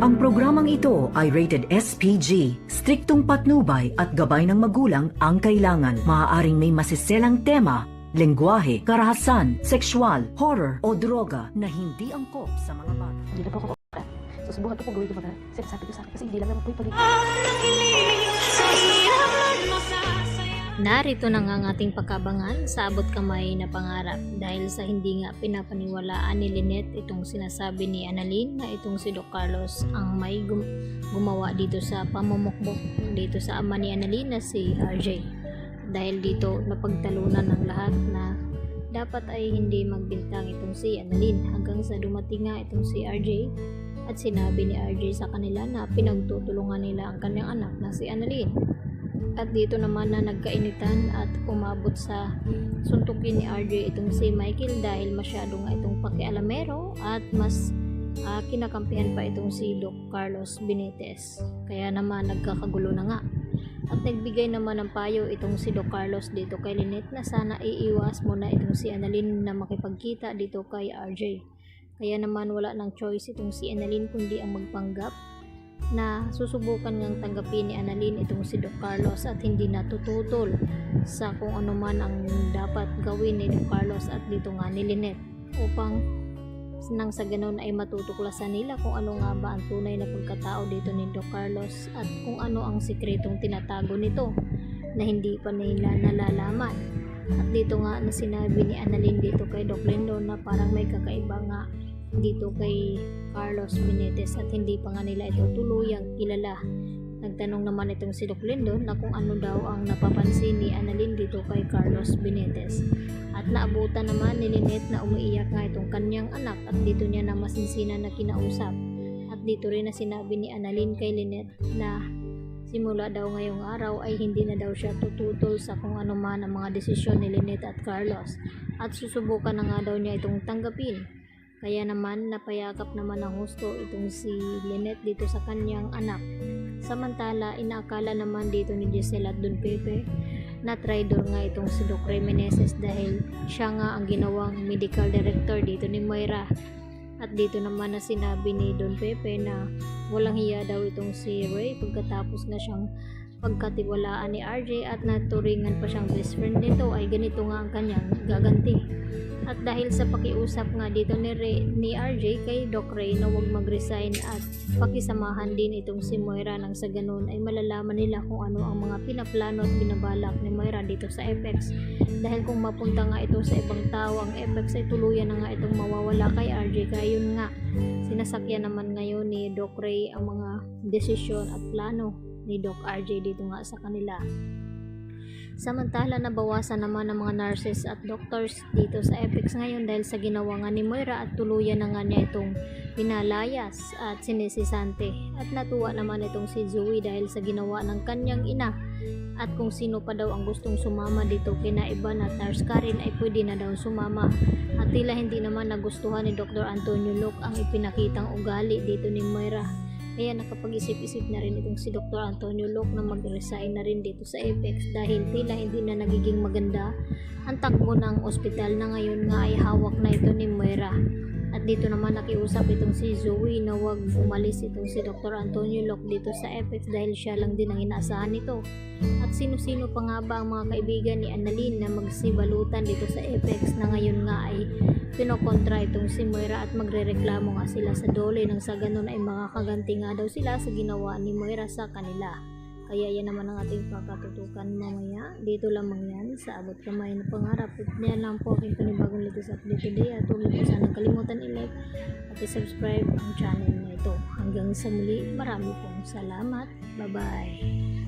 Ang programang ito ay rated SPG. Striktong patnubay at gabay ng magulang ang kailangan. Maaaring may masiselang tema, lengguwahe, karahasan, sexual, horror o droga na hindi angkop sa mga bata. Hindi na po ako pa. So subukan ko po gawin yung mga sinasabi ko sa akin kasi hindi lang naman po yung pag- Narito na nga ang ating pagkabangan sa abot kamay na pangarap dahil sa hindi nga pinapaniwalaan ni Lynette itong sinasabi ni Annalyn na itong si Doc Carlos ang may gumawa dito sa pamumukbok dito sa ama ni Annalyn na si RJ. Dahil dito napagtalunan ng lahat na dapat ay hindi magbintang itong si Annalyn hanggang sa dumating nga itong si RJ at sinabi ni RJ sa kanila na pinagtutulungan nila ang kanyang anak na si Annalyn. At dito naman na nagkainitan at umabot sa suntukin ni RJ itong si Michael dahil masyado nga itong pakialamero at mas kinakampihan pa itong si Doc Carlos Benitez. Kaya naman nagkakagulo na nga. At nagbigay naman ng payo itong si Doc Carlos dito kay Lynette na sana iiwas muna itong si Annalyn na makipagkita dito kay RJ. Kaya naman wala ng choice itong si Annalyn kundi ang magpanggap na susubukan ngang tanggapin ni Annalyn itong si Doc Carlos at hindi natututol sa kung ano man ang dapat gawin ni Doc Carlos at dito nga ni Lynette upang nang sa ganun ay matutuklasan nila kung ano nga ba ang tunay na pagkatao dito ni Doc Carlos at kung ano ang sikretong tinatago nito na hindi pa nila nalalaman. At dito nga na sinabi ni Annalyn dito kay Doc Lindo na parang may kakaiba nga dito kay Carlos Benitez at hindi pa nga nila ito tuluyang kilala. Nagtanong naman itong si Doc Lindo na kung ano daw ang napapansin ni Annalyn dito kay Carlos Benitez. At naabutan naman ni Lynette na umiiyak nga itong kanyang anak at dito niya na masinsinan na kinausap. At dito rin na sinabi ni Annalyn kay Lynette na simula daw ngayong araw ay hindi na daw siya tututol sa kung ano man ang mga desisyon ni Lynette at Carlos at susubukan na nga daw niya itong tanggapin. Kaya naman napayakap naman ng husto itong si Lynette dito sa kanyang anak. Samantala inaakala naman dito ni Giselle at Don Pepe na traitor nga itong si Doc Ray Meneses dahil siya nga ang ginawang medical director dito ni Moira. At dito naman na sinabi ni Don Pepe na walang hiya daw itong si Ray pagkatapos na siyang pagkatiwalaan ni RJ at naturingan pa siyang best friend nito ay ganito nga ang kanyang gaganti. At dahil sa pakiusap nga dito ni RJ kay Doc Ray na huwag mag-resign at pakisamahan din itong si Moira nang sa ganun ay malalaman nila kung ano ang mga pinaplano at binabalak ni Moira dito sa Apex. Dahil kung mapunta nga ito sa ibang tao ang Apex ay tuluyan na nga itong mawawala kay RJ. Kaya yun nga, sinasakyan naman ngayon ni Doc Ray ang mga desisyon at plano ni Doc RJ dito nga sa kanila. Samantala nabawasan naman ng mga nurses at doctors dito sa Apex ngayon dahil sa ginawa nga ni Moira at tuluyan na nga niya itong pinalayas at sinisisante. At natuwa naman itong si Zoe dahil sa ginawa ng kanyang ina at kung sino pa daw ang gustong sumama dito kina Ivan at Nurse Karen ay pwede na daw sumama. At tila hindi naman nagustuhan ni Dr. Antonio Luke ang ipinakitang ugali dito ni Moira. Kaya nakapag-isip-isip na rin itong si Dr. Antonio Luke na mag-resign na rin dito sa Apex dahil tila hindi na nagiging maganda ang takbo ng ospital na ngayon nga ay hawak na ito ni Moira. At dito naman nakiusap itong si Zoe na huwag umalis itong si Dr. Antonio Luke dito sa Apex dahil siya lang din ang inaasahan nito. At sino-sino pa nga ba ang mga kaibigan ni Annalyn na magsibalutan dito sa Apex na ngayon nga ay pinokontra itong si Moira at magrereklamo nga sila sa dole nang sa ganun ay makakaganti nga daw sila sa ginawa ni Moira sa kanila. Kaya yan naman ang ating pakatutukan mamaya. Dito lamang yan sa abot kamay na pangarap. At yan lang po aking panibagong latest update today. At huwag po sana kalimutan i-like at i-subscribe ang channel na ito. Hanggang sa muli, marami pong salamat. Bye-bye.